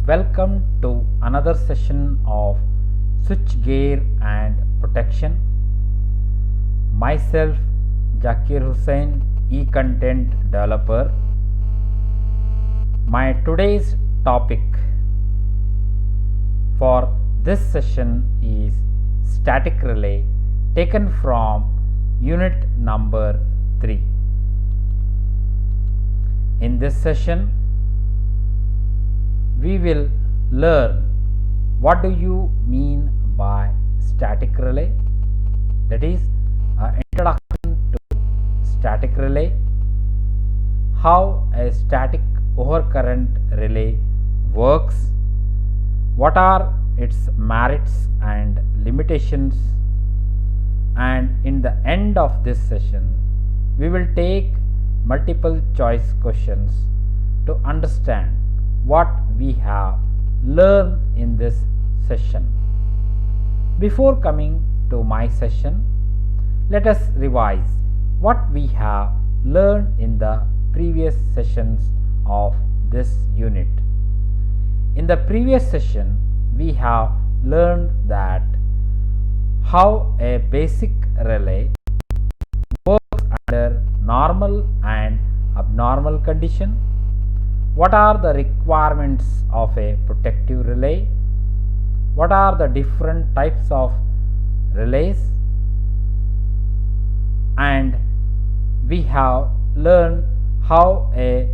Welcome to another session of switchgear and protection. Myself Zakir Hussain, e-content developer. My today's topic for this session is static relay, taken from unit number 3. In this session we will learn what do you mean by static relay, that is introduction to static relay, how a static overcurrent relay works, what are its merits and limitations, and in the end of this session we will take multiple choice questions to understand what we have learned in this session. Before coming to my session, let us revise what we have learned in the previous sessions of this unit. In the previous session, we have learned that how a basic relay works under normal and abnormal condition. What are the requirements of a protective relay? What are the different types of relays? And we have learned how a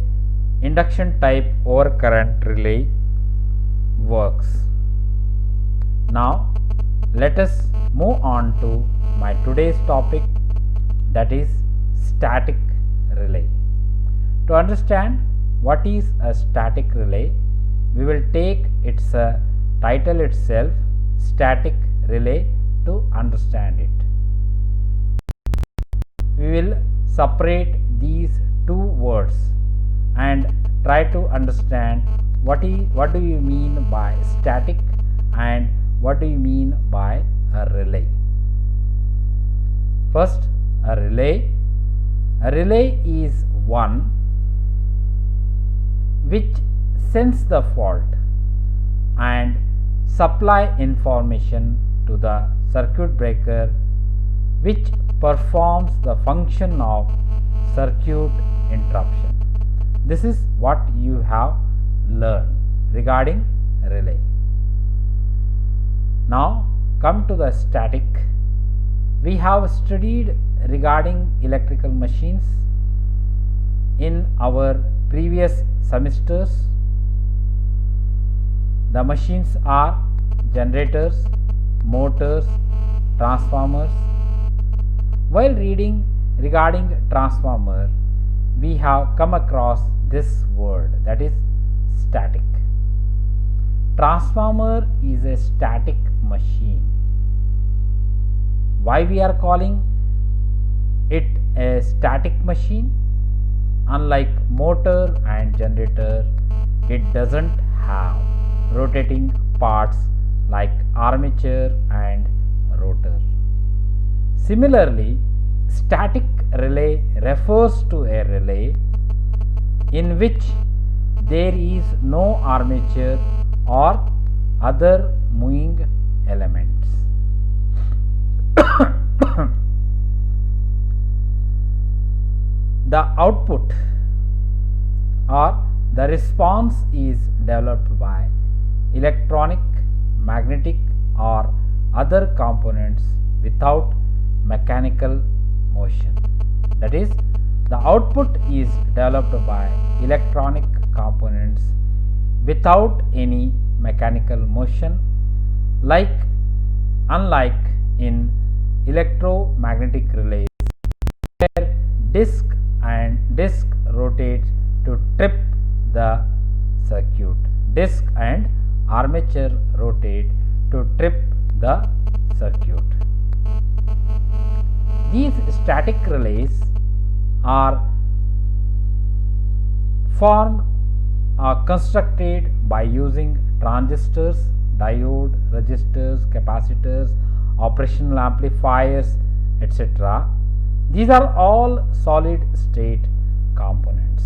induction type overcurrent relay works. Now let us move on to my today's topic, that is static relay. To understand what is a static relay, we will take its title itself, static relay, to understand it. We will separate these two words and try to understand what do you mean by static and what do you mean by a relay. First, a relay. A relay is one which sense the fault and supply information to the circuit breaker, which performs the function of circuit interruption. This is what you have learned regarding relay. Now come to the static. We have studied regarding electrical machines in our previous semesters. The machines are generators, motors, transformers. While reading regarding transformer, we have come across this word, that is static. Transformer is a static machine. Why we are calling it a static machine? Unlike motor and generator, it doesn't have rotating parts like armature and rotor. Similarly, static relay refers to a relay in which there is no armature or other moving elements. The output or the response is developed by electronic, magnetic or other components without mechanical motion. That is, the output is developed by electronic components without any mechanical motion, unlike in electromagnetic relays where disk rotates to trip the circuit. Disk and armature rotate to trip the circuit. These static relays are constructed by using transistors, diode, resistors, capacitors, operational amplifiers, etc. These are all solid state components.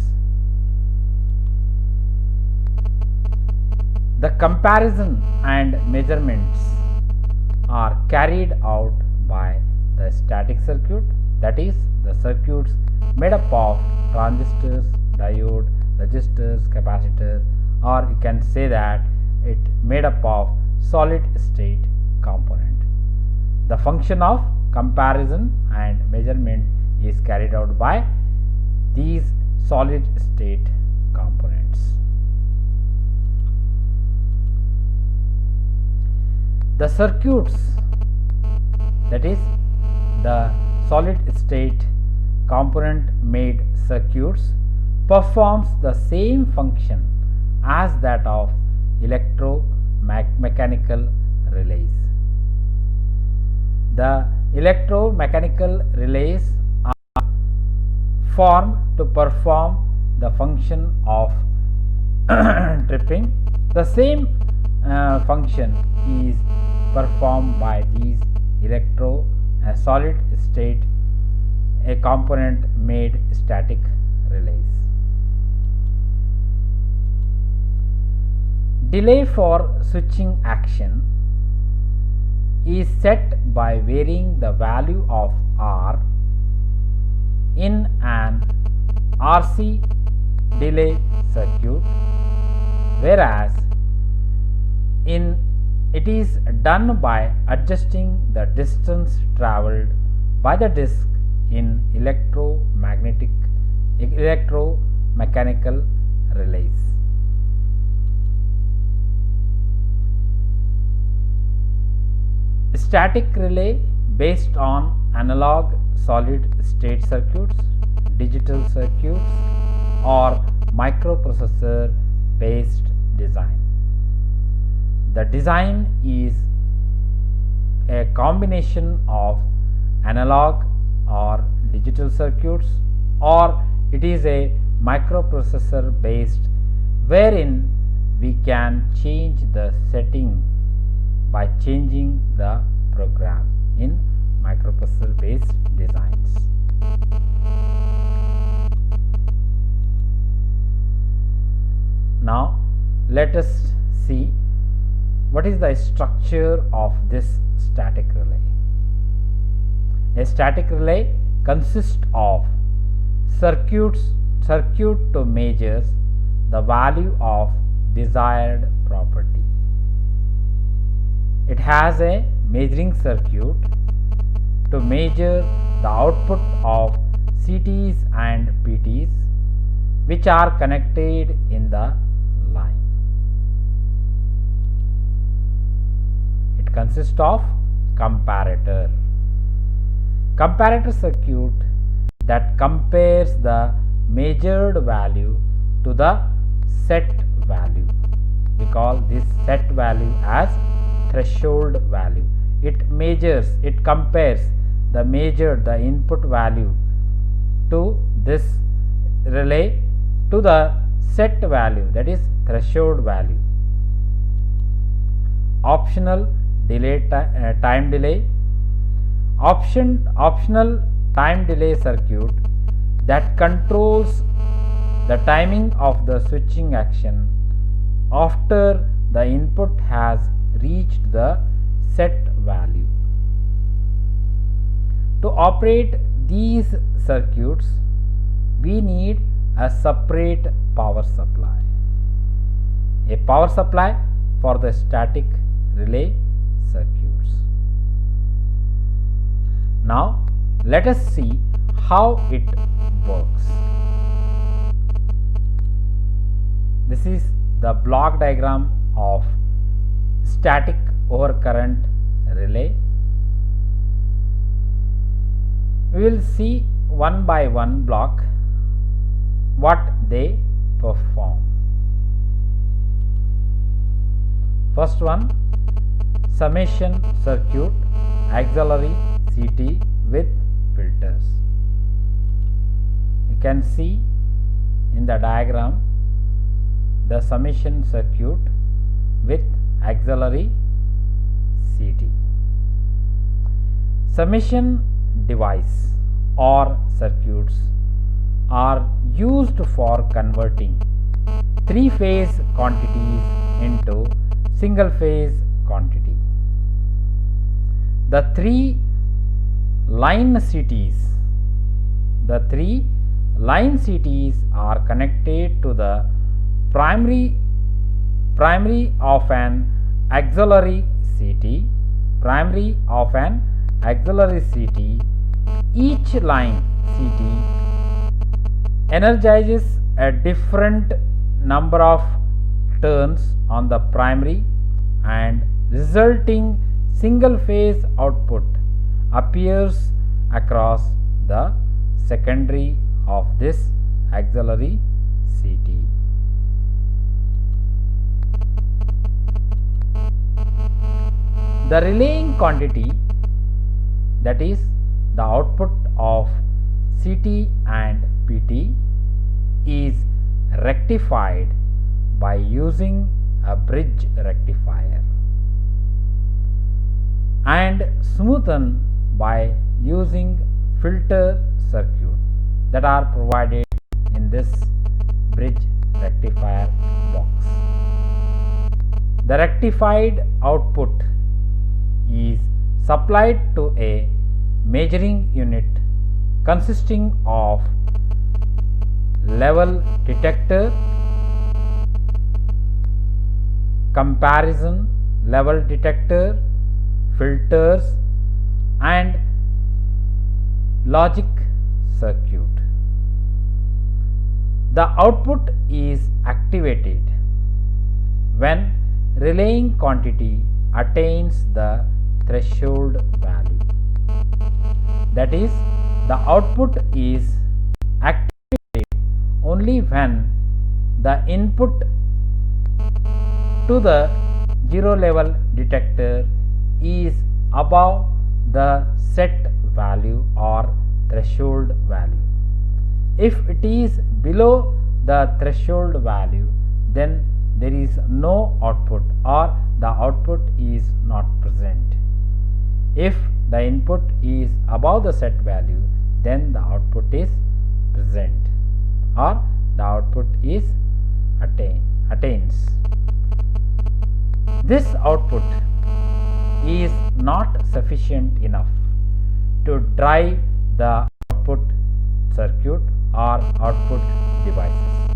The comparison and measurements are carried out by the static circuit, that is the circuits made up of transistors, diode, resistors, capacitor, or you can say that it made up of solid state component. The function of comparison and measurement is carried out by these solid state components. The circuits, that is the solid state component made circuits, performs the same function as that of electromechanical relays. The electromechanical relays are formed to perform the function of tripping. The same function is performed by these solid state a component made static relays. Delay for switching action is set by varying the value of R in an RC delay circuit, whereas it is done by adjusting the distance travelled by the disk in electromechanical relays. Static relay based on analog solid state circuits, digital circuits, or microprocessor based design. The design is a combination of analog or digital circuits, or it is a microprocessor based wherein we can change the setting by changing the program in microprocessor based designs. Now let us see what is the structure of this static relay. A static relay consists of circuit to measure the value of desired property. It has a measuring circuit to measure the output of CTs and PTs which are connected in the line. It consists of comparator circuit that compares the measured value to the set value. We call this set value as threshold value. It compares the input value to this relay to the set value, that is threshold value. Optional time delay. Optional time delay circuit that controls the timing of the switching action after the input has reached the set value. To operate these circuits, we need a separate power supply. A power supply for the static relay circuits. Now let us see how it works. This is the block diagram of static overcurrent relay. We will see one by one block what they perform. First one, summation circuit, auxiliary CT with filters. You can see in the diagram the summation circuit with auxiliary CT. Summation device or circuits are used for converting three-phase quantities into single phase quantity. The three line CTs are connected to the primary of an auxiliary CT. Each line CT energizes a different number of turns on the primary, and resulting single phase output appears across the secondary of this auxiliary CT. The relaying quantity, that is the output of CT and PT, is rectified by using a bridge rectifier and smoothened by using filter circuit that are provided in this bridge rectifier box. The rectified output is supplied to a measuring unit consisting of level detector, comparison level detector, filters, and logic circuit. The output is activated when relaying quantity attains the threshold value. That is, the output is activated only when the input to the zero level detector is above the set value or threshold value. If it is below the threshold value, then there is no output or the output is not present. If the input is above the set value, then the output is present or the output is attains. This output is not sufficient enough to drive the output circuit or output devices.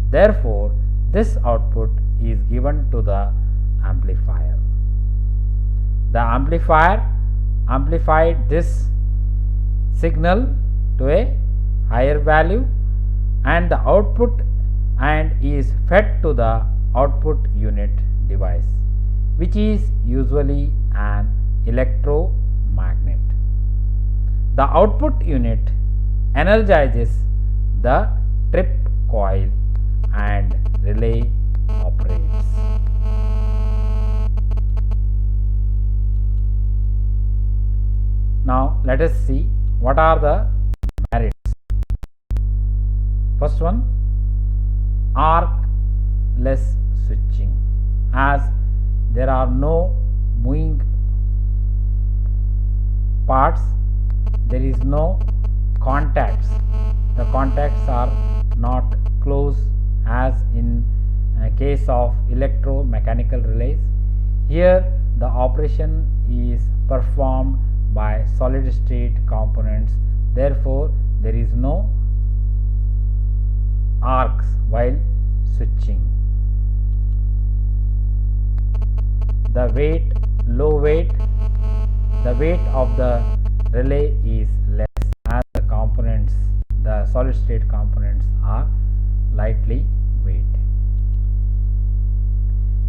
Therefore, this output is given to the amplifier. The amplifier amplified this signal to a higher value, and the output and is fed to the output unit device, which is usually an electromagnet. The output unit energizes the trip coil and relay operates. Now let us see what are the merits. First one, arc-less switching, as there are no moving parts, there is no contacts, the contacts are not close as in case of electromechanical relays. Here the operation is performed by solid state components, therefore there is no arcs while switching. The weight, low weight, the weight of the relay is less as the components, the solid state components are lightly weight.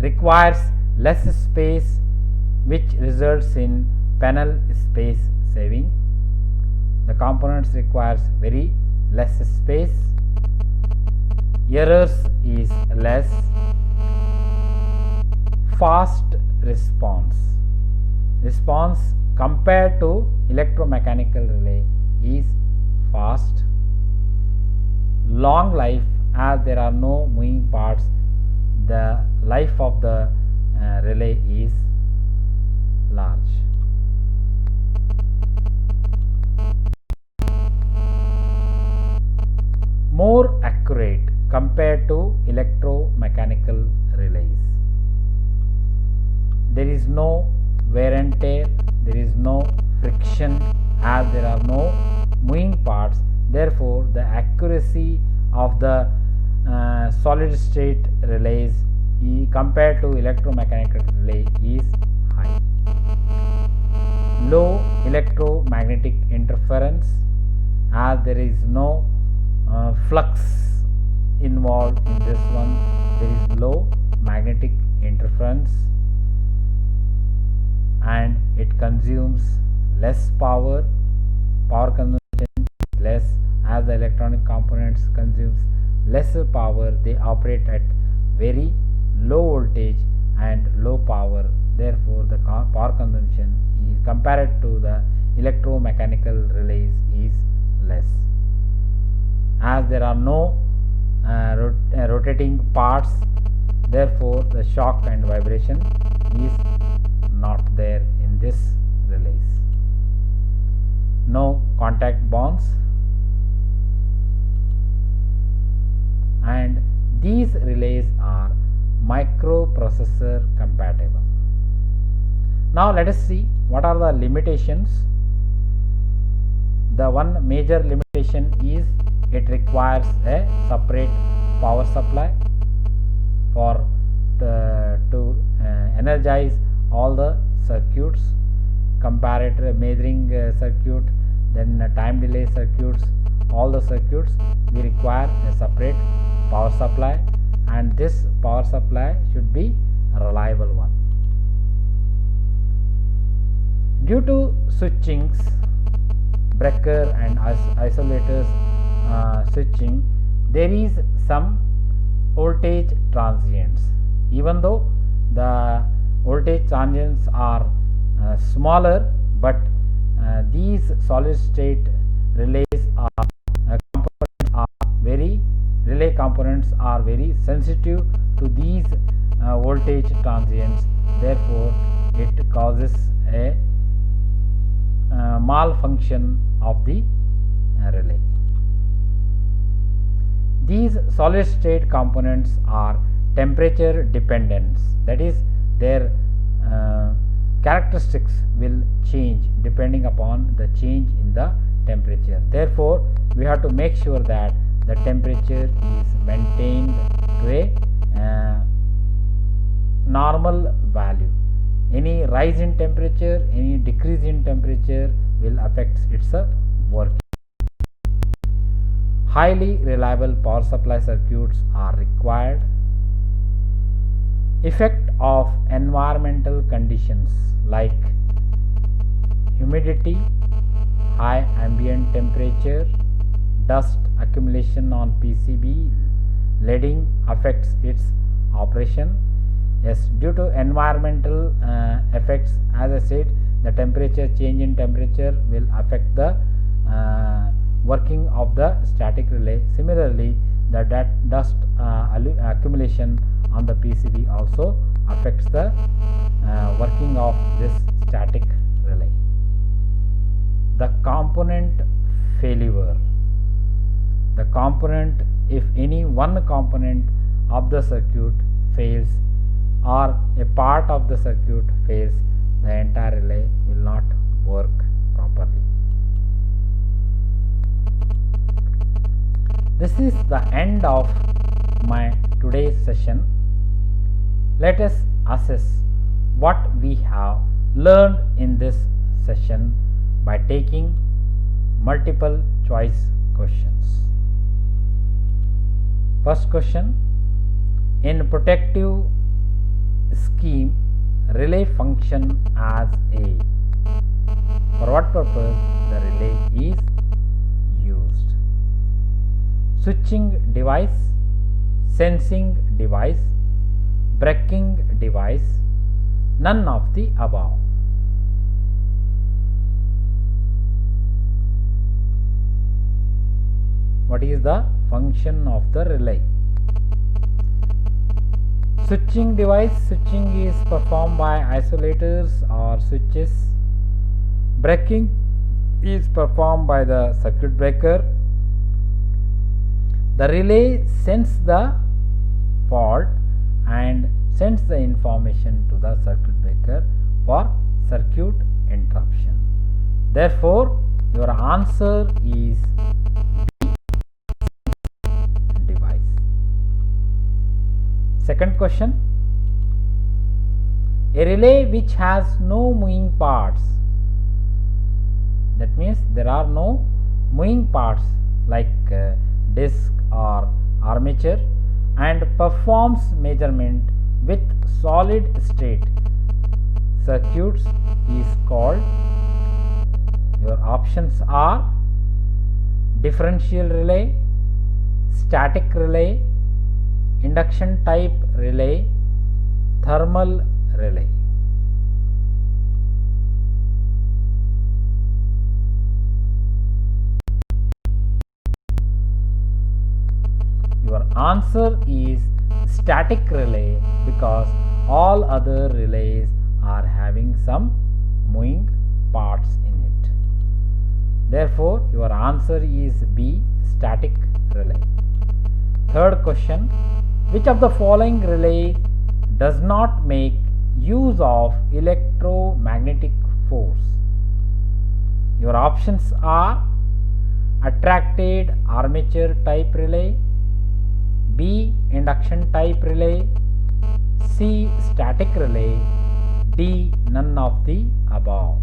Requires less space, which results in panel space saving. The components requires very less space. Errors is less. Fast response compared to electromechanical relay is fast. Long life, as there are no moving parts, the life of the relay is large. More accurate compared to electromechanical electromechanical relays. There is no wear and tear, there is no friction as there are no moving parts. Therefore, the accuracy of the solid state relays compared to electromechanical relay is high. Low electromagnetic interference as there is no flux involved in this one. There is low magnetic interference and it consumes less power. Power consumption is less as the electronic components consumes lesser power. They operate at very low voltage and low power. Therefore, the power consumption is compared to the electromechanical relays is less. As there are no rotating parts, therefore the shock and vibration is not there in this relays. No contact bonds, and these relays are microprocessor compatible. Now let us see what are the limitations. The one major limitation is it requires a separate power supply for to energize all the circuits, comparator measuring circuit, then time delay circuits, all the circuits we require a separate power supply, and this power supply should be a reliable one. Due to switchings, breaker and isolators switching, there is some voltage transients. Even though the voltage transients are smaller, but these solid state relays relay components are very sensitive to these voltage transients. Therefore, it causes a malfunction of the relay. These solid state components are temperature dependent, that is their characteristics will change depending upon the change in the temperature. Therefore, we have to make sure that the temperature is maintained to a normal value. Any rise in temperature, any decrease in temperature will affect its working. Highly reliable power supply circuits are required. Effect of environmental conditions like humidity, high ambient temperature, dust accumulation on PCB, leading affects its operation. Yes, due to environmental effects, as I said, the temperature change in temperature will affect the working of the static relay. Similarly, the dust accumulation on the PCB also affects the working of this static relay. The component failure. The component, if any one component of the circuit fails or a part of the circuit fails, the entire relay will not work properly. This is the end of my today's session. Let us assess what we have learned in this session by taking multiple choice questions. First question: in protective scheme, relay function as a. For what purpose the relay is used? Switching device, sensing device, braking device, none of the above. What is the function of the relay? Switching device, switching is performed by isolators or switches. Braking is performed by the circuit breaker. The relay senses the fault information to the circuit breaker for circuit interruption. Therefore, your answer is device. Second question. A relay which has no moving parts, that means there are no moving parts like disc or armature, and performs measurement with solid state circuits is called. Your options are differential relay, static relay, induction type relay, thermal relay. Your answer is static relay because all other relays are having some moving parts in it. Therefore, your answer is B, static relay. Third question. Which of the following relays does not make use of electromagnetic force? Your options are attracted armature type relay, B, induction type relay, C, static relay, D, none of the above.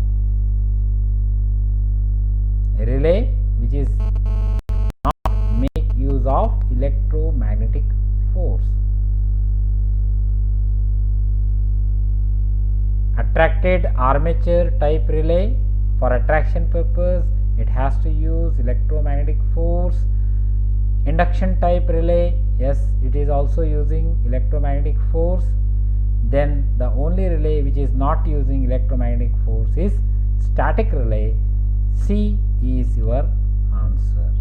A relay which is not make use of electromagnetic force. Attracted armature type relay, for attraction purpose it has to use electromagnetic force. Induction type relay, yes, it is also using electromagnetic force. Then the only relay which is not using electromagnetic force is static relay. C is your answer.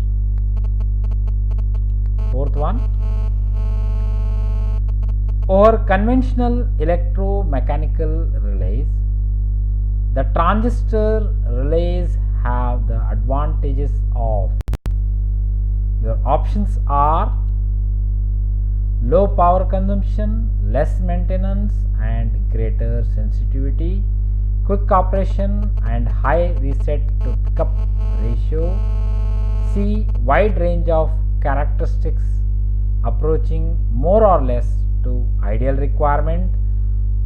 Fourth one. Over conventional electromechanical relays, the transistor relays have the advantages of. Your options are low power consumption, less maintenance and greater sensitivity, quick operation and high reset to pickup ratio. C, wide range of characteristics approaching more or less to ideal requirement,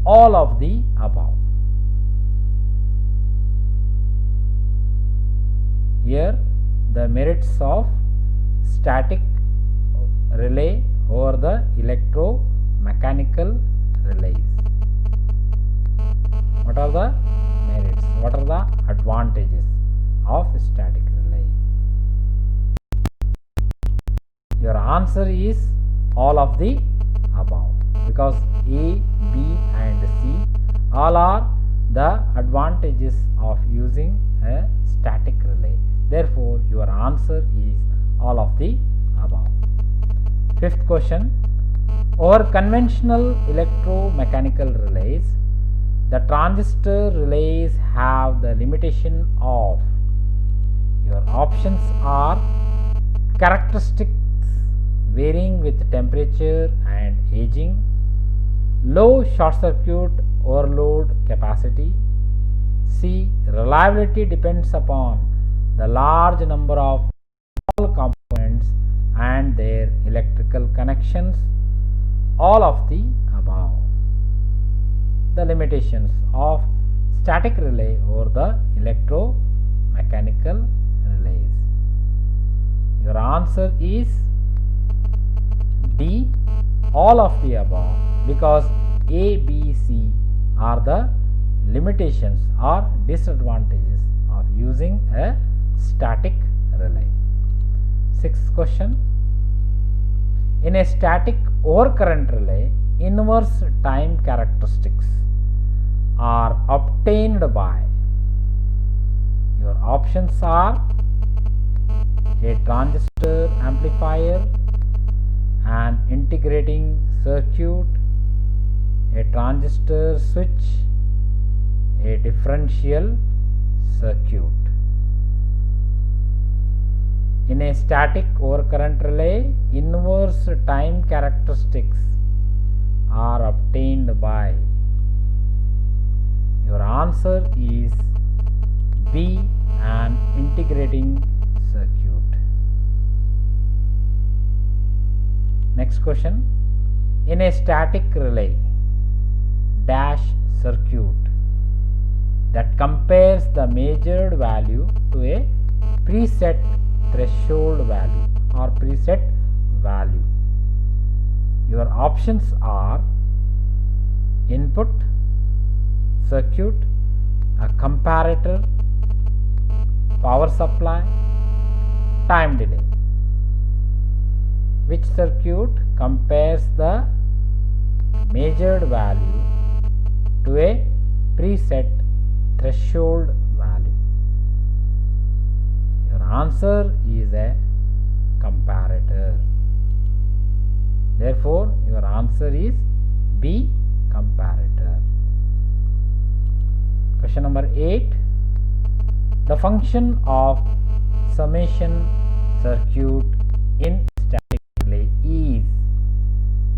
all of the above. Here the merits of static relay over the electromechanical relays. What are the merits? What are the advantages of static relay? Your answer is all of the above, because A, B and C all are the advantages of using a static relay. Therefore, your answer is all of the above. Fifth question. Over conventional electromechanical relays, the transistor relays have the limitation of. Your options are characteristics varying with temperature and aging, low short circuit overload capacity, C, reliability depends upon the large number of small components and their electrical connections, all of the above. The limitations of static relay over the electromechanical relays. Your answer is D, all of the above, because A, B, C are the limitations or disadvantages of using a static relay. Sixth question. In a static overcurrent relay, inverse time characteristics are obtained by. Your options are a transistor amplifier, an integrating circuit, a transistor switch, a differential circuit. In a static overcurrent relay, inverse time characteristics are obtained by. answer is B, an integrating circuit. Next question. In a static relay dash circuit that compares the measured value to a preset threshold value or preset value, your options are input, circuit, a comparator, power supply, time delay. Which circuit compares the measured value to a preset threshold value? Your answer is a comparator. Therefore, your answer is B, comparator. Question number 8. The function of summation circuit in static relay is.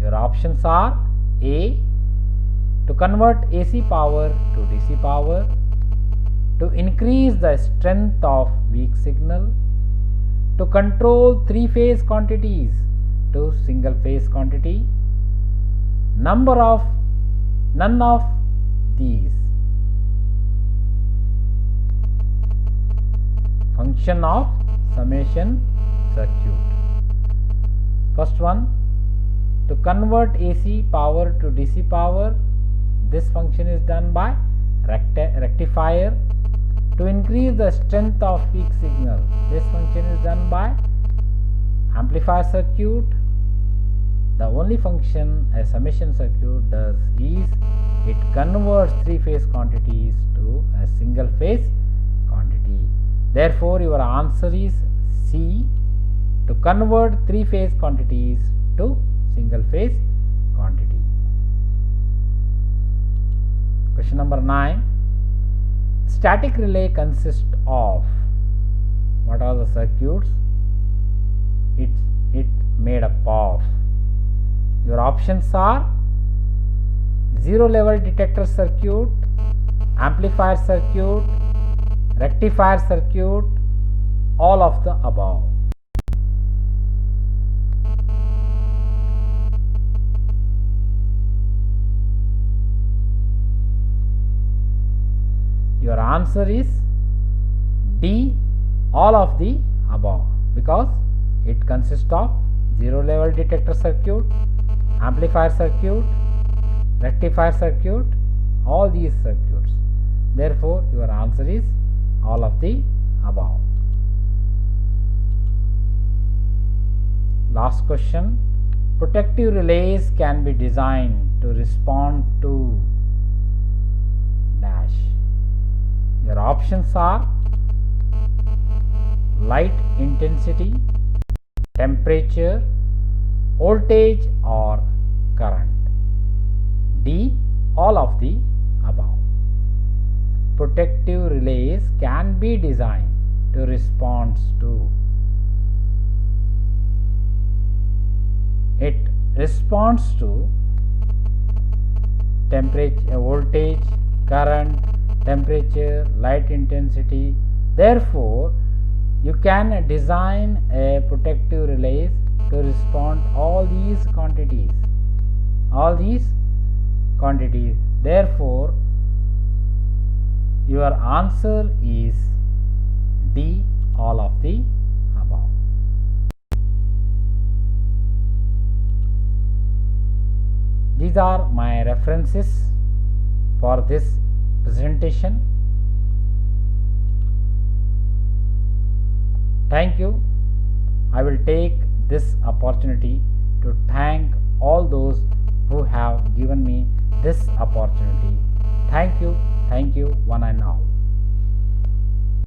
Your options are A, to convert AC power to DC power, to increase the strength of weak signal, to control three-phase quantities to single-phase quantity. None of these. Function of summation circuit. First one, to convert AC power to DC power, this function is done by rectifier. To increase the strength of weak signal, this function is done by amplifier circuit. The only function a summation circuit does is it converts three-phase quantities to a single-phase quantity. Therefore, your answer is C, to convert three-phase quantities to single-phase quantity. Question number 9. Static relay consists of. What are the circuits it made up of? Your options are zero level detector circuit, amplifier circuit, rectifier circuit, all of the above. Your answer is D, all of the above, because it consists of zero level detector circuit, amplifier circuit, rectifier circuit, all these circuits. Therefore, your answer is all of the above. Last question. Protective relays can be designed to respond to dash. Your options are light intensity, temperature, voltage or current. D, all of the above. Protective relays can be designed to respond to. It responds to temperature, voltage, current, temperature, light intensity. Therefore, you can design a protective relays to respond all these quantities. Therefore, your answer is D, all of the above. These are my references for this presentation. Thank you. I will take this opportunity to thank all those who have given me this opportunity. Thank you, one and all.